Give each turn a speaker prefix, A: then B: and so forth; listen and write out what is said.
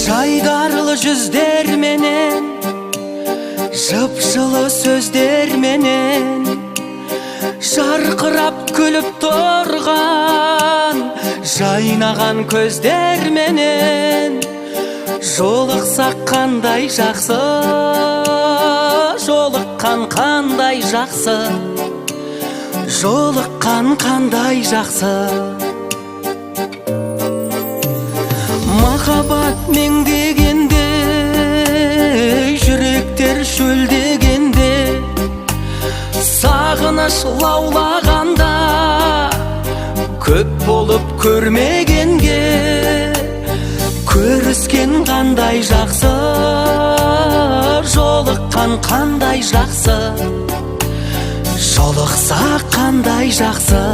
A: Жайдарлы жүздер менен, жып-жылы сөздер менен, жарқырап күліп тұрған жайнаған көздер менен, жолықсақ қандай жақсы, жолыққан қандай жақсы, жолыққан қандай жақсы. Махаббат меңдегенде, жүректер шөлдегенде, сағыныш лаулағанда, көп болып көрмегенге, көріскен қандай жақсы, жолыққан қандай жақсы, жолықса қандай жақсы.